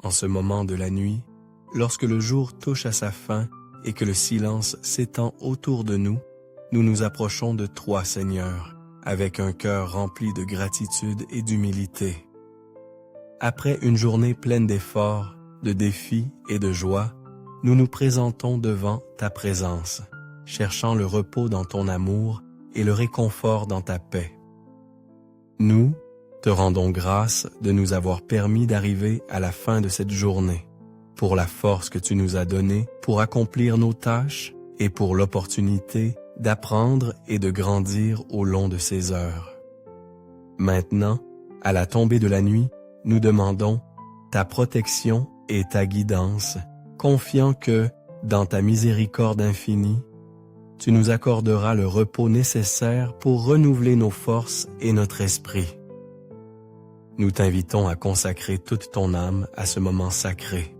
En ce moment de la nuit, lorsque le jour touche à sa fin et que le silence s'étend autour de nous, nous nous approchons de toi, Seigneur, avec un cœur rempli de gratitude et d'humilité. Après une journée pleine d'efforts, de défis et de joie, nous nous présentons devant ta présence, cherchant le repos dans ton amour et le réconfort dans ta paix. Nous te rendons grâce de nous avoir permis d'arriver à la fin de cette journée, pour la force que tu nous as donnée pour accomplir nos tâches et pour l'opportunité d'apprendre et de grandir au long de ces heures. Maintenant, à la tombée de la nuit, nous demandons ta protection et ta guidance, confiant que, dans ta miséricorde infinie, tu nous accorderas le repos nécessaire pour renouveler nos forces et notre esprit. Nous t'invitons à consacrer toute ton âme à ce moment sacré.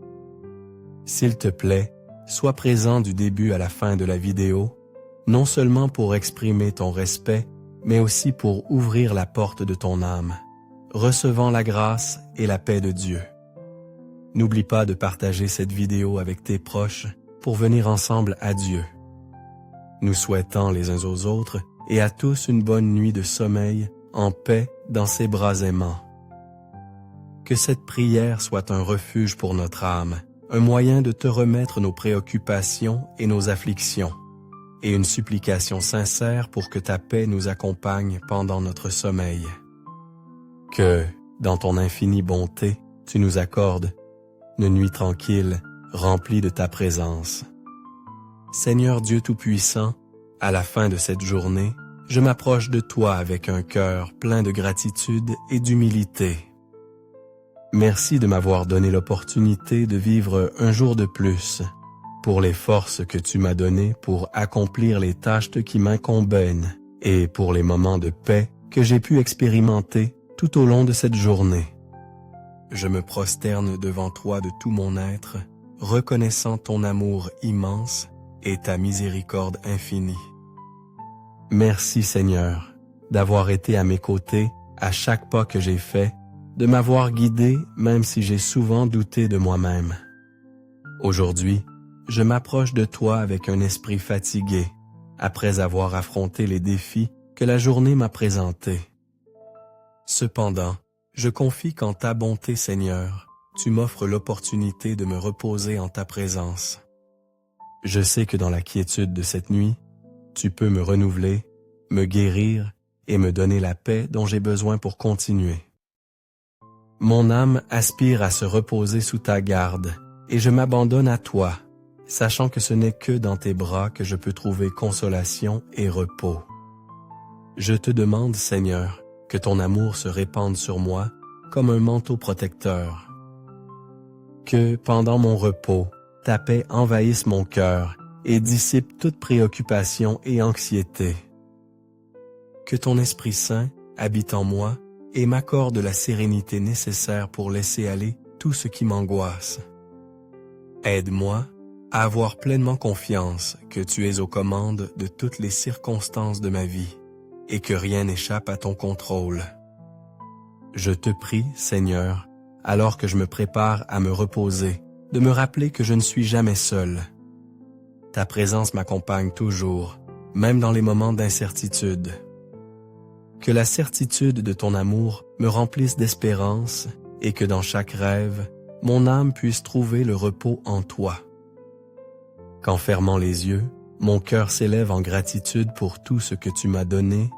S'il te plaît, sois présent du début à la fin de la vidéo, non seulement pour exprimer ton respect, mais aussi pour ouvrir la porte de ton âme, recevant la grâce et la paix de Dieu. N'oublie pas de partager cette vidéo avec tes proches pour venir ensemble à Dieu. Nous souhaitons les uns aux autres et à tous une bonne nuit de sommeil en paix dans ses bras aimants. Que cette prière soit un refuge pour notre âme, un moyen de te remettre nos préoccupations et nos afflictions, et une supplication sincère pour que ta paix nous accompagne pendant notre sommeil. Que, dans ton infinie bonté, tu nous accordes une nuit tranquille, remplie de ta présence. Seigneur Dieu Tout-Puissant, à la fin de cette journée, je m'approche de toi avec un cœur plein de gratitude et d'humilité. Merci de m'avoir donné l'opportunité de vivre un jour de plus, pour les forces que tu m'as données pour accomplir les tâches qui m'incombaient et pour les moments de paix que j'ai pu expérimenter tout au long de cette journée. Je me prosterne devant toi de tout mon être, reconnaissant ton amour immense et ta miséricorde infinie. Merci Seigneur, d'avoir été à mes côtés à chaque pas que j'ai fait, de m'avoir guidé même si j'ai souvent douté de moi-même. Aujourd'hui, je m'approche de toi avec un esprit fatigué, après avoir affronté les défis que la journée m'a présentés. Cependant, je confie qu'en ta bonté, Seigneur, tu m'offres l'opportunité de me reposer en ta présence. Je sais que dans la quiétude de cette nuit, tu peux me renouveler, me guérir et me donner la paix dont j'ai besoin pour continuer. Mon âme aspire à se reposer sous ta garde, et je m'abandonne à toi, sachant que ce n'est que dans tes bras que je peux trouver consolation et repos. Je te demande, Seigneur, que ton amour se répande sur moi comme un manteau protecteur. Que, pendant mon repos, ta paix envahisse mon cœur et dissipe toute préoccupation et anxiété. Que ton Esprit Saint habite en moi et m'accorde la sérénité nécessaire pour laisser aller tout ce qui m'angoisse. Aide-moi à avoir pleinement confiance que tu es aux commandes de toutes les circonstances de ma vie et que rien n'échappe à ton contrôle. Je te prie, Seigneur, alors que je me prépare à me reposer, de me rappeler que je ne suis jamais seul. Ta présence m'accompagne toujours, même dans les moments d'incertitude. Que la certitude de ton amour me remplisse d'espérance et que dans chaque rêve, mon âme puisse trouver le repos en toi. Qu'en fermant les yeux, mon cœur s'élève en gratitude pour tout ce que tu m'as donné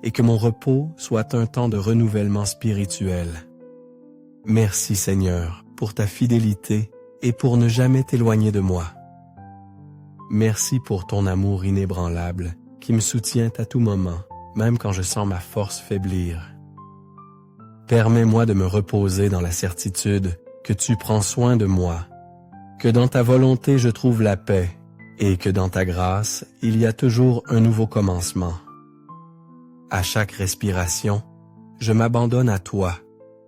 et que mon repos soit un temps de renouvellement spirituel. Merci Seigneur pour ta fidélité et pour ne jamais t'éloigner de moi. Merci pour ton amour inébranlable qui me soutient à tout moment, même quand je sens ma force faiblir. Permets-moi de me reposer dans la certitude que tu prends soin de moi, que dans ta volonté je trouve la paix et que dans ta grâce il y a toujours un nouveau commencement. À chaque respiration, je m'abandonne à toi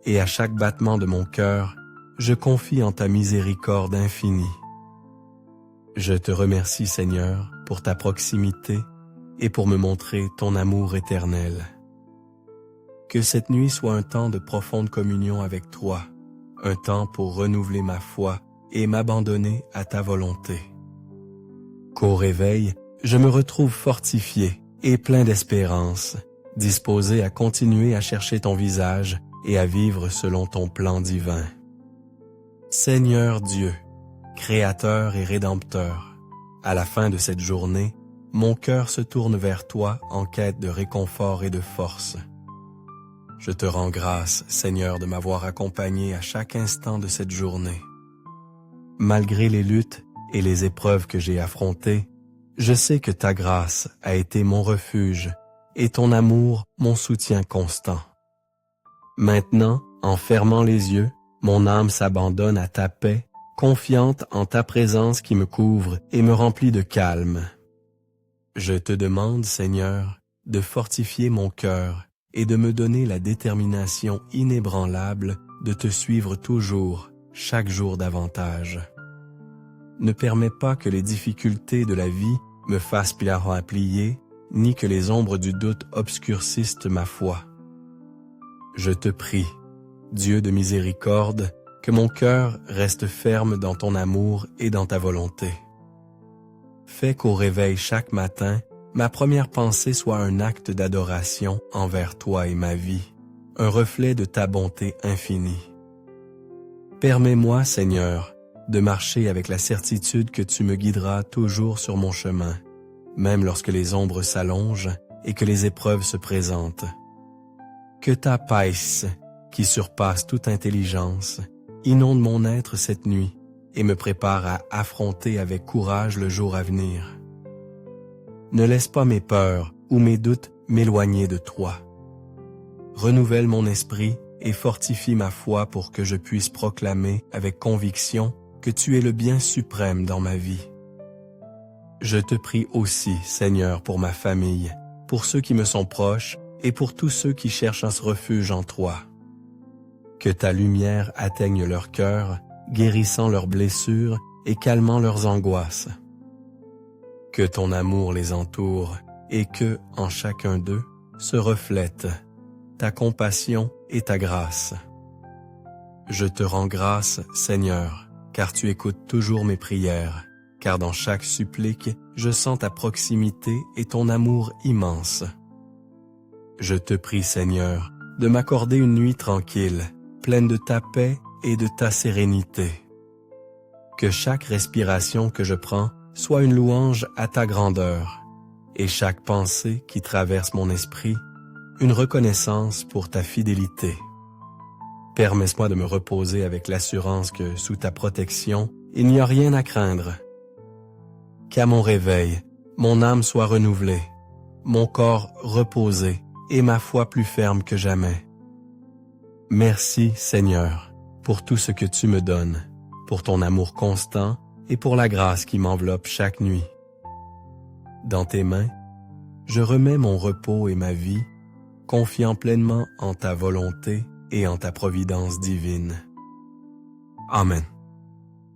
et à chaque battement de mon cœur, je confie en ta miséricorde infinie. Je te remercie Seigneur pour ta proximité et pour me montrer ton amour éternel. Que cette nuit soit un temps de profonde communion avec toi, un temps pour renouveler ma foi et m'abandonner à ta volonté. Qu'au réveil, je me retrouve fortifié et plein d'espérance, disposé à continuer à chercher ton visage et à vivre selon ton plan divin. Seigneur Dieu, Créateur et Rédempteur, à la fin de cette journée, mon cœur se tourne vers toi en quête de réconfort et de force. Je te rends grâce, Seigneur, de m'avoir accompagné à chaque instant de cette journée. Malgré les luttes et les épreuves que j'ai affrontées, je sais que ta grâce a été mon refuge et ton amour mon soutien constant. Maintenant, en fermant les yeux, mon âme s'abandonne à ta paix, confiante en ta présence qui me couvre et me remplit de calme. Je te demande, Seigneur, de fortifier mon cœur et de me donner la détermination inébranlable de te suivre toujours, chaque jour davantage. Ne permets pas que les difficultés de la vie me fassent plier, ni que les ombres du doute obscurcissent ma foi. Je te prie, Dieu de miséricorde, que mon cœur reste ferme dans ton amour et dans ta volonté. Fais qu'au réveil chaque matin, ma première pensée soit un acte d'adoration envers toi et ma vie, un reflet de ta bonté infinie. Permets-moi, Seigneur, de marcher avec la certitude que tu me guideras toujours sur mon chemin, même lorsque les ombres s'allongent et que les épreuves se présentent. Que ta paix, qui surpasse toute intelligence, inonde mon être cette nuit et me prépare à affronter avec courage le jour à venir. Ne laisse pas mes peurs ou mes doutes m'éloigner de toi. Renouvelle mon esprit et fortifie ma foi pour que je puisse proclamer avec conviction que tu es le bien suprême dans ma vie. Je te prie aussi, Seigneur, pour ma famille, pour ceux qui me sont proches et pour tous ceux qui cherchent un refuge en toi. Que ta lumière atteigne leur cœur, guérissant leurs blessures et calmant leurs angoisses. Que ton amour les entoure et que, en chacun d'eux, se reflète ta compassion et ta grâce. Je te rends grâce, Seigneur, car tu écoutes toujours mes prières, car dans chaque supplique, je sens ta proximité et ton amour immense. Je te prie, Seigneur, de m'accorder une nuit tranquille, pleine de ta paix et de ta sérénité. Que chaque respiration que je prends soit une louange à ta grandeur, et chaque pensée qui traverse mon esprit, une reconnaissance pour ta fidélité. Permets-moi de me reposer avec l'assurance que, sous ta protection, il n'y a rien à craindre. Qu'à mon réveil, mon âme soit renouvelée, mon corps reposé et ma foi plus ferme que jamais. Merci, Seigneur, pour tout ce que tu me donnes, pour ton amour constant et pour la grâce qui m'enveloppe chaque nuit. Dans tes mains, je remets mon repos et ma vie, confiant pleinement en ta volonté et en ta providence divine. Amen.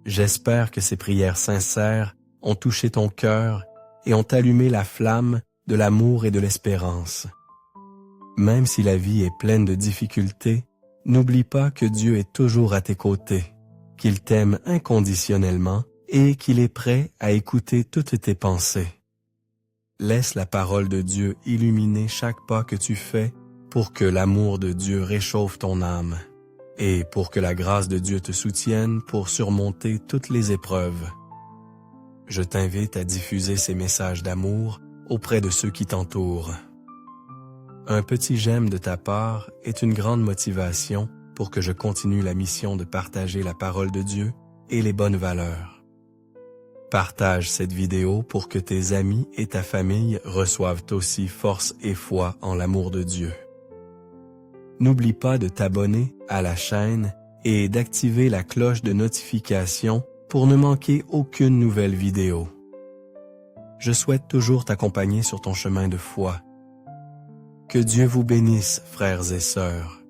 J'espère que ces prières sincères ont touché ton cœur et ont allumé la flamme de l'amour et de l'espérance. Même si la vie est pleine de difficultés, n'oublie pas que Dieu est toujours à tes côtés, qu'il t'aime inconditionnellement et qu'il est prêt à écouter toutes tes pensées. Laisse la parole de Dieu illuminer chaque pas que tu fais pour que l'amour de Dieu réchauffe ton âme et pour que la grâce de Dieu te soutienne pour surmonter toutes les épreuves. Je t'invite à diffuser ces messages d'amour auprès de ceux qui t'entourent. Un petit j'aime de ta part est une grande motivation pour que je continue la mission de partager la parole de Dieu et les bonnes valeurs. Partage cette vidéo pour que tes amis et ta famille reçoivent aussi force et foi en l'amour de Dieu. N'oublie pas de t'abonner à la chaîne et d'activer la cloche de notification pour ne manquer aucune nouvelle vidéo. Je souhaite toujours t'accompagner sur ton chemin de foi. Que Dieu vous bénisse, frères et sœurs.